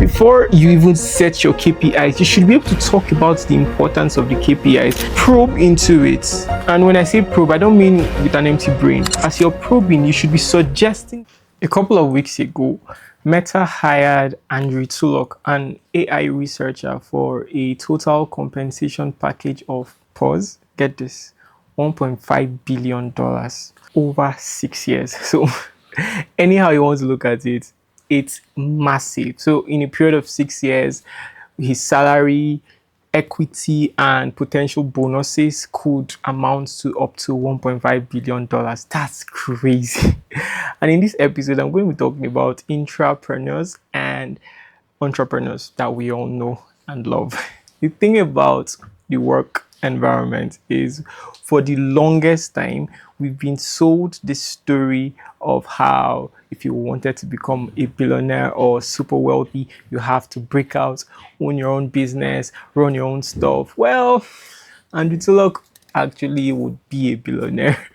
before you even set your KPIs, you should be able to talk about the importance of the KPIs, probe into it. And when I say probe, I don't mean with an empty brain. As you're probing, you should be suggesting. A couple of weeks ago, Meta hired Andrew Tulloch, an AI researcher, for a total compensation package of, pause, get this, $1.5 billion over 6 years. So, anyhow you want to look at it, it's massive. So, in a period of 6 years, his salary, equity, and potential bonuses could amount to up to $1.5 billion. That's crazy. And in this episode, I'm going to be talking about intrapreneurs and entrepreneurs that we all know and love. The thing about the work environment is, for the longest time, we've been sold this story of how if you wanted to become a billionaire or super wealthy, you have to break out, own your own business, run your own stuff. Well, Andrew Tulloch actually would be a billionaire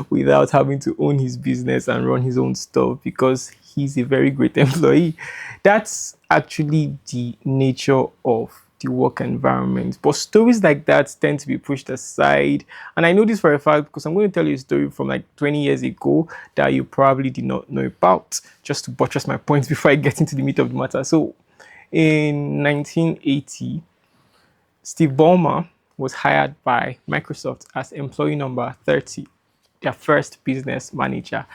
without having to own his business and run his own stuff because he's a very great employee. That's actually the nature of the work environment. But stories like that tend to be pushed aside. And I know this for a fact because I'm going to tell you a story from like 20 years ago that you probably did not know about, just to buttress my points before I get into the meat of the matter. So in 1980, Steve Ballmer was hired by Microsoft as employee number 30, their first business manager.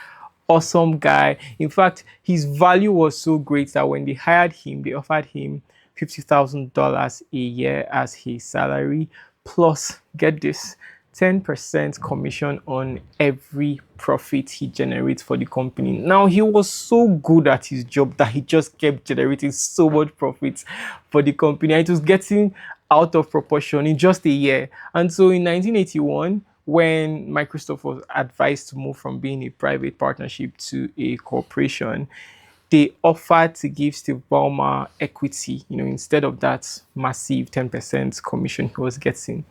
Awesome guy. In fact, his value was so great that when they hired him, they offered him $50,000 a year as his salary, plus, get this, 10% commission on every profit he generates for the company. Now, he was so good at his job that he just kept generating so much profits for the company. And it was getting out of proportion in just a year. And so in 1981, when Microsoft was advised to move from being a private partnership to a corporation, they offered to give Steve Ballmer equity, instead of that massive 10% commission he was getting.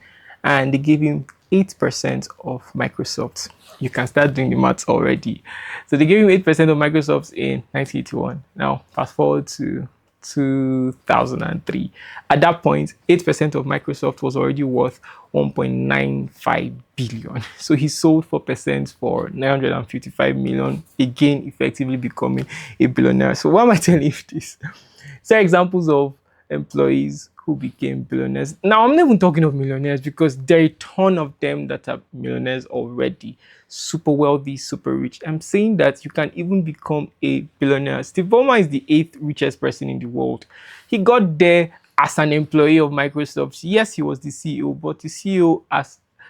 And they gave him 8% of Microsoft. You can start doing the maths already. So they gave him 8% of Microsoft in 1981. Now, fast forward to 2003. At that point, 8% of Microsoft was already worth 1.95 billion. So he sold 4% for 955 million, again, effectively becoming a billionaire. So why am I telling you this? These are examples of employees who became billionaires. Now, I'm not even talking of millionaires because there are a ton of them that are millionaires already. Super wealthy, super rich. I'm saying that you can even become a billionaire. Steve Ballmer is the 8th richest person in the world. He got there as an employee of Microsoft. Yes, he was the CEO, but the CEO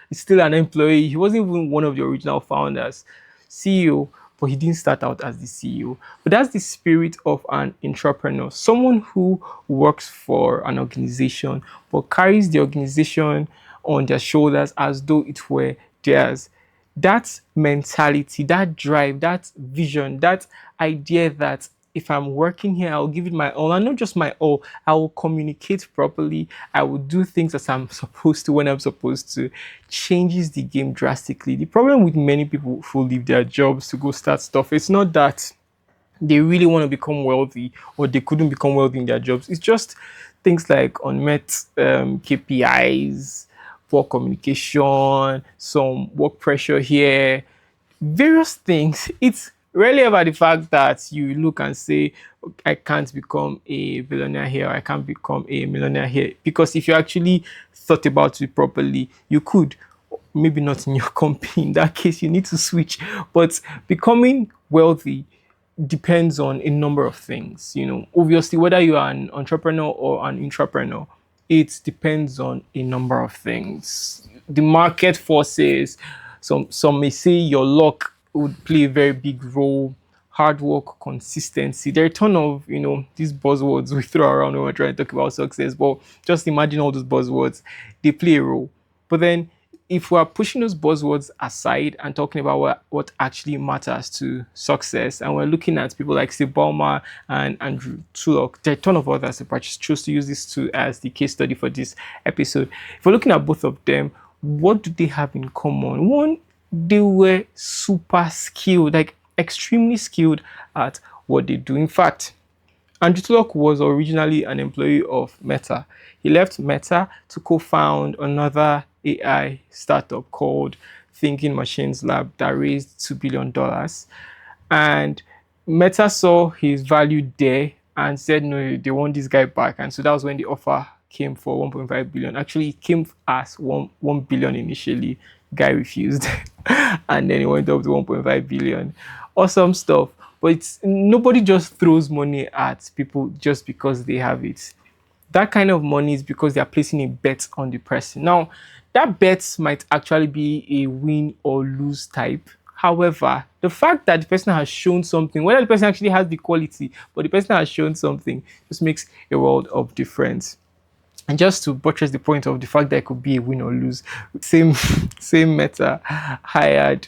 is still an employee. He wasn't even one of the original founders. CEO, but he didn't start out as the CEO. But that's the spirit of an intrapreneur, someone who works for an organization but carries the organization on their shoulders as though it were theirs. That mentality, that drive, that vision, that idea that if I'm working here, I'll give it my all. And not just my all, I will communicate properly. I will do things as I'm supposed to when I'm supposed to. Changes the game drastically. The problem with many people who leave their jobs to go start stuff, it's not that they really want to become wealthy or they couldn't become wealthy in their jobs. It's just things like unmet KPIs, poor communication, some work pressure here, various things. It's rarely ever the fact that you look and say, I can't become a billionaire here, I can't become a millionaire here. Because if you actually thought about it properly, you could. Maybe not in your company. In that case, you need to switch. But becoming wealthy depends on a number of things. Obviously, whether you are an entrepreneur or an intrapreneur, it depends on a number of things. The market forces, some may say your luck would play a very big role, hard work, consistency. There are a ton of, these buzzwords we throw around when we're trying to talk about success, but just imagine all those buzzwords, they play a role. But then if we're pushing those buzzwords aside and talking about what actually matters to success, and we're looking at people like Steve Ballmer and Andrew Tulloch, there are a ton of others, but I just chose to use these two as the case study for this episode. If we're looking at both of them, what do they have in common? One, they were super skilled, like extremely skilled at what they do. In fact, Andrew Tulloch was originally an employee of Meta. He left Meta to co-found another AI startup called Thinking Machines Lab that raised $2 billion. And Meta saw his value there and said, no, they want this guy back. And so that was when the offer came for 1.5 billion. Actually, it came as 1 billion initially. Guy refused. And then it went up to 1.5 billion. Awesome stuff. But it's nobody just throws money at people just because they have it. That kind of money is because they are placing a bet on the person. Now, that bet might actually be a win or lose type. However, the fact that the person has shown something, whether the person actually has the quality, but the person has shown something, just makes a world of difference. And just to buttress the point of the fact that it could be a win or lose, same same Meta hired.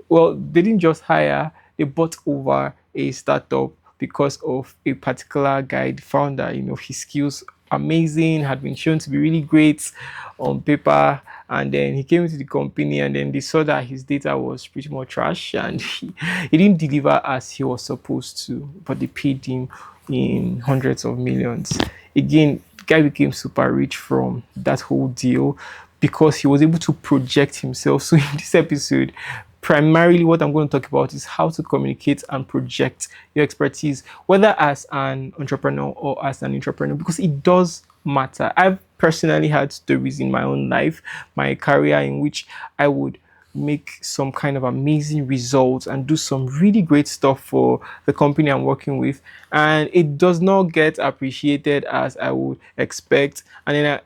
Well, they didn't just hire; they bought over a startup because of a particular guy, the founder. His skills amazing, had been shown to be really great on paper. And then he came into the company, and then they saw that his data was pretty much trash, and he didn't deliver as he was supposed to. But they paid him in hundreds of millions. Again, guy became super rich from that whole deal because he was able to project himself. So in this episode, primarily what I'm going to talk about is how to communicate and project your expertise, whether as an entrepreneur or as an entrepreneur, because it does matter. I've personally had stories in my own life, my career, in which I would make some kind of amazing results and do some really great stuff for the company I'm working with, and it does not get appreciated as I would expect, and then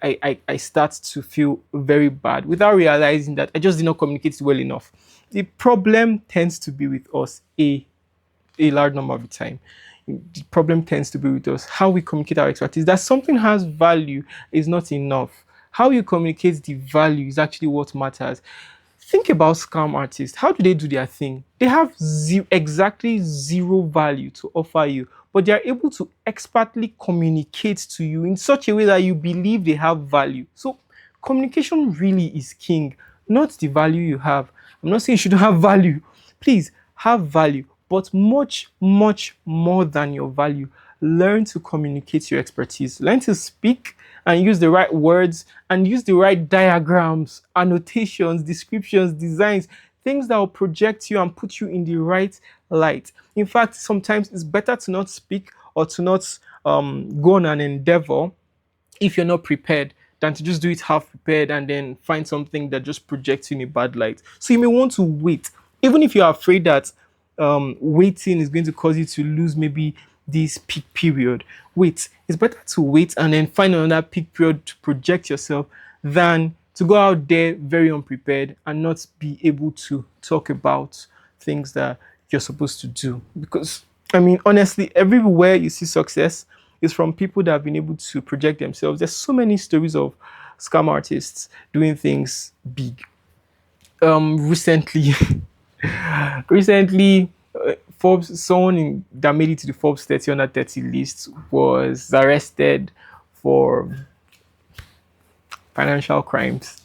I start to feel very bad without realizing that I just did not communicate well enough. The problem tends to be with us a large number of the time. The problem tends to be with us how we communicate our expertise. That something has value is not enough. How you communicate the value is actually what matters. Think about scam artists. How do they do their thing? They have exactly zero value to offer you, but they are able to expertly communicate to you in such a way that you believe they have value. So communication really is king, not the value you have. I'm not saying you shouldn't have value. Please have value, but much, much more than your value. Learn to communicate your expertise. Learn to speak and use the right words and use the right diagrams, annotations, descriptions, designs, things that will project you and put you in the right light. In fact, sometimes it's better to not speak or to not go on an endeavor if you're not prepared than to just do it half prepared and then find something that just projects you in a bad light. So you may want to wait, even if you're afraid that waiting is going to cause you to lose maybe this peak period. Wait, it's better to wait and then find another peak period to project yourself than to go out there very unprepared and not be able to talk about things that you're supposed to do. Because, I mean, honestly, everywhere you see success is from people that have been able to project themselves. There's so many stories of scam artists doing things big. Recently, recently, Forbes, that made it to the Forbes 30 under 30 list was arrested for financial crimes.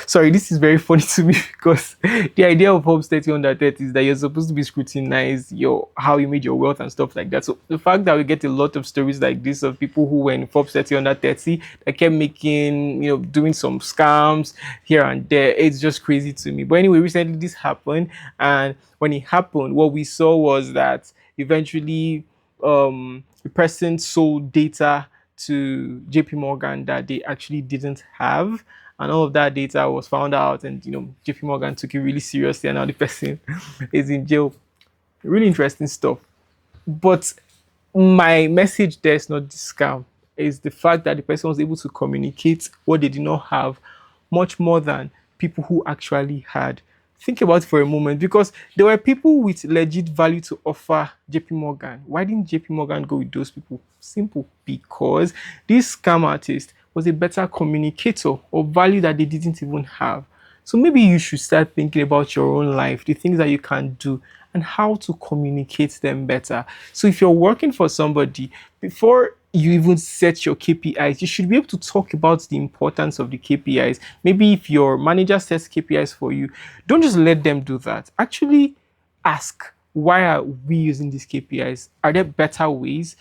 Sorry, this is very funny to me because the idea of Forbes 30 under 30 is that you're supposed to be scrutinized your how you made your wealth and stuff like that. So the fact that we get a lot of stories like this of people who were in Forbes 30 under 30 that kept making, doing some scams here and there, it's just crazy to me. But anyway, recently this happened, and when it happened, what we saw was that eventually the person sold data to JP Morgan that they actually didn't have, and all of that data was found out, and JP Morgan took it really seriously, and now the person is in jail. Really interesting stuff. But my message there is not the scam, is the fact that the person was able to communicate what they did not have much more than people who actually had. Think about it for a moment, because there were people with legit value to offer JP Morgan. Why didn't JP Morgan go with those people? Simple, because this scam artist was a better communicator of value that they didn't even have. So maybe you should start thinking about your own life, the things that you can do, and how to communicate them better. So if you're working for somebody, before you even set your KPIs, you should be able to talk about the importance of the KPIs. Maybe if your manager sets KPIs for you, don't just let them do that. Actually ask, why are we using these KPIs? Are there better ways?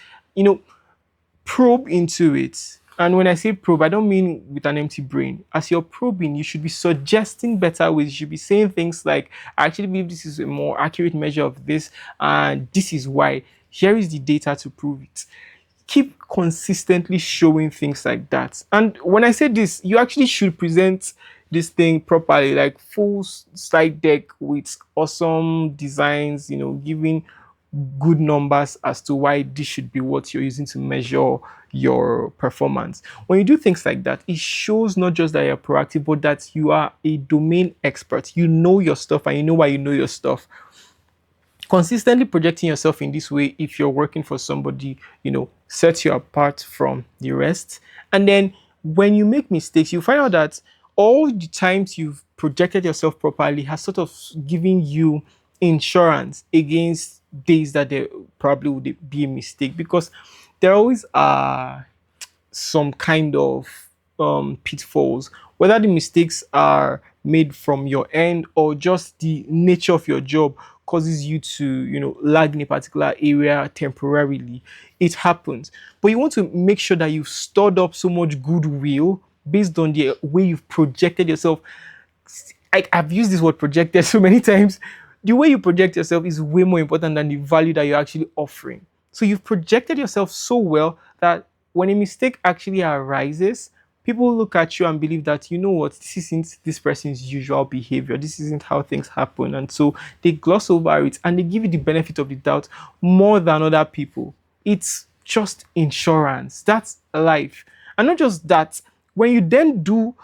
probe into it. And when I say probe, I don't mean with an empty brain. As you're probing, you should be suggesting better ways. You should be saying things like, I actually believe this is a more accurate measure of this, and this is why. Here is the data to prove it. Keep consistently showing things like that. And when I say this, you actually should present this thing properly, like full slide deck with awesome designs, giving good numbers as to why this should be what you're using to measure your performance. When you do things like that, it shows not just that you're proactive, but that you are a domain expert. You know your stuff and you know why you know your stuff. Consistently projecting yourself in this way, if you're working for somebody, sets you apart from the rest. And then when you make mistakes, you find out that all the times you've projected yourself properly has sort of given you insurance against days that there probably would be a mistake, because there always are some kind of pitfalls, whether the mistakes are made from your end or just the nature of your job causes you to, lag in a particular area temporarily. It happens. But you want to make sure that you've stored up so much goodwill based on the way you've projected yourself. I've used this word projected so many times. The way you project yourself is way more important than the value that you're actually offering. So you've projected yourself so well that when a mistake actually arises, people look at you and believe that, this isn't this person's usual behavior. This isn't how things happen. And so they gloss over it and they give you the benefit of the doubt more than other people. It's just insurance. That's life. And not just that, when you then do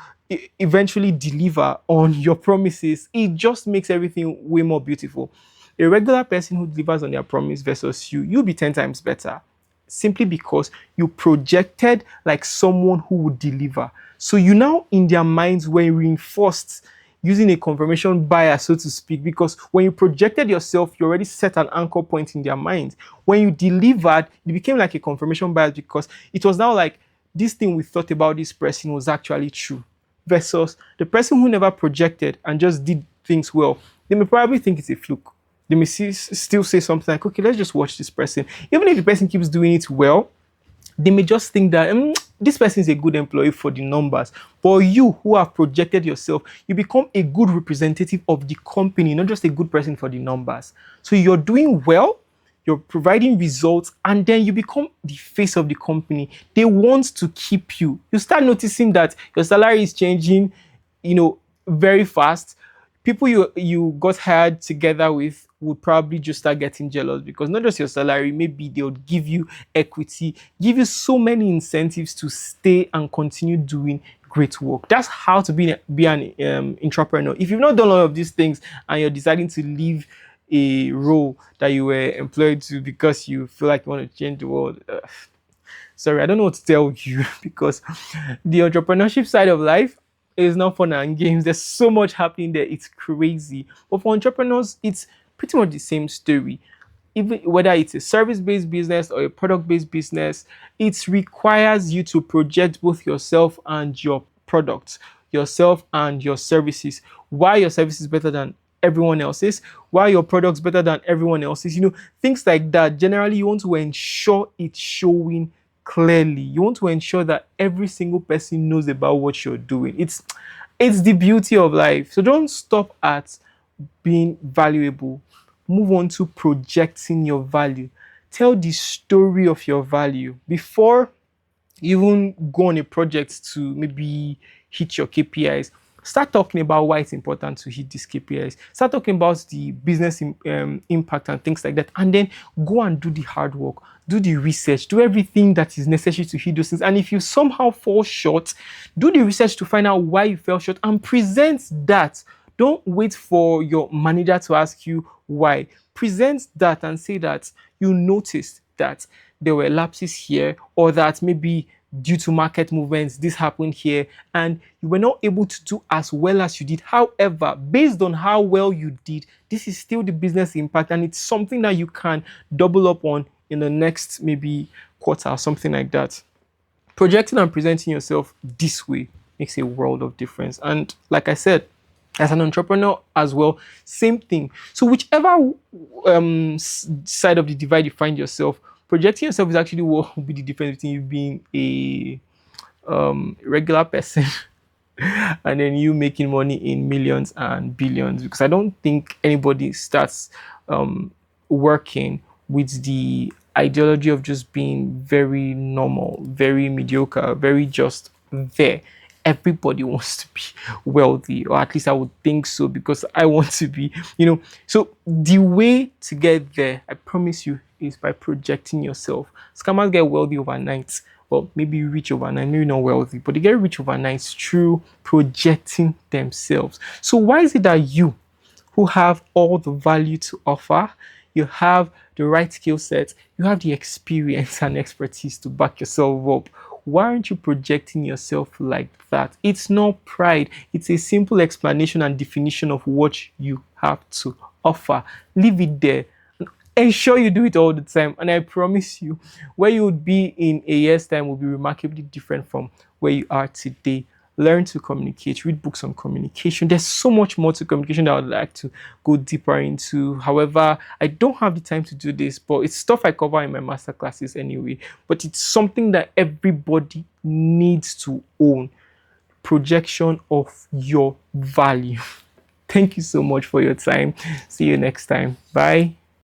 eventually deliver on your promises, it just makes everything way more beautiful. A regular person who delivers on their promise versus you'll be 10 times better, simply because you projected like someone who would deliver. So you now in their minds were reinforced using a confirmation bias, so to speak, because when you projected yourself, you already set an anchor point in their minds. When you delivered, it became like a confirmation bias because it was now like, this thing we thought about this person was actually true. Versus the person who never projected and just did things well, they may probably think it's a fluke. They may still say something like, okay, let's just watch this person. Even if the person keeps doing it well, they may just think that this person is a good employee for the numbers. But you who have projected yourself, you become a good representative of the company, not just a good person for the numbers. So you're doing well, you're providing results, and then you become the face of the company. They want to keep you. You start noticing that your salary is changing, very fast. People you got hired together with would probably just start getting jealous, because not just your salary, maybe they'll give you equity, give you so many incentives to stay and continue doing great work. That's how to be an entrepreneur. If you've not done all of these things and you're deciding to leave a role that you were employed to because you feel like you want to change the world, sorry, I don't know what to tell you, because the entrepreneurship side of life is not fun and games. There's so much happening there. It's crazy. But for entrepreneurs, it's pretty much the same story. Even whether it's a service-based business or a product-based business, it requires you to project both yourself and your products, yourself and your services. Why your service is better than everyone else's, why your product's better than everyone else's, things like that. Generally, you want to ensure it's showing clearly. You want to ensure that every single person knows about what you're doing. It's the beauty of life. So don't stop at being valuable. Move on to projecting your value. Tell the story of your value before you even go on a project to maybe hit your KPIs. Start talking about why it's important to hit these KPIs. Start talking about the business impact and things like that. And then go and do the hard work. Do the research. Do everything that is necessary to hit those things. And if you somehow fall short, do the research to find out why you fell short and present that. Don't wait for your manager to ask you why. Present that and say that you noticed that there were lapses here, or that maybe due to market movements, this happened here, and you were not able to do as well as you did. However, based on how well you did, this is still the business impact, and it's something that you can double up on in the next maybe quarter or something like that. Projecting and presenting yourself this way makes a world of difference. And like I said, as an entrepreneur as well, same thing. So whichever side of the divide you find yourself, Projecting yourself is actually what will be the difference between you being a regular person and then you making money in millions and billions. Because I don't think anybody starts working with the ideology of just being very normal, very mediocre, very just there. Everybody wants to be wealthy, or at least I would think so, because I want to be, So the way to get there, I promise you, is by projecting yourself. Scammers get wealthy overnight. Well, maybe rich overnight, maybe not wealthy, but they get rich overnight through projecting themselves. So why is it that you, who have all the value to offer, you have the right skill set, you have the experience and expertise to back yourself up, why aren't you projecting yourself like that? It's not pride, it's a simple explanation and definition of what you have to offer. Leave it there. Ensure you do it all the time, and I promise you, where you would be in a year's time will be remarkably different from where you are today. Learn to communicate, read books on communication. There's so much more to communication that I would like to go deeper into. However, I don't have the time to do this, but it's stuff I cover in my master classes anyway. But it's something that everybody needs to own. Projection of your value. Thank you so much for your time. See you next time. Bye.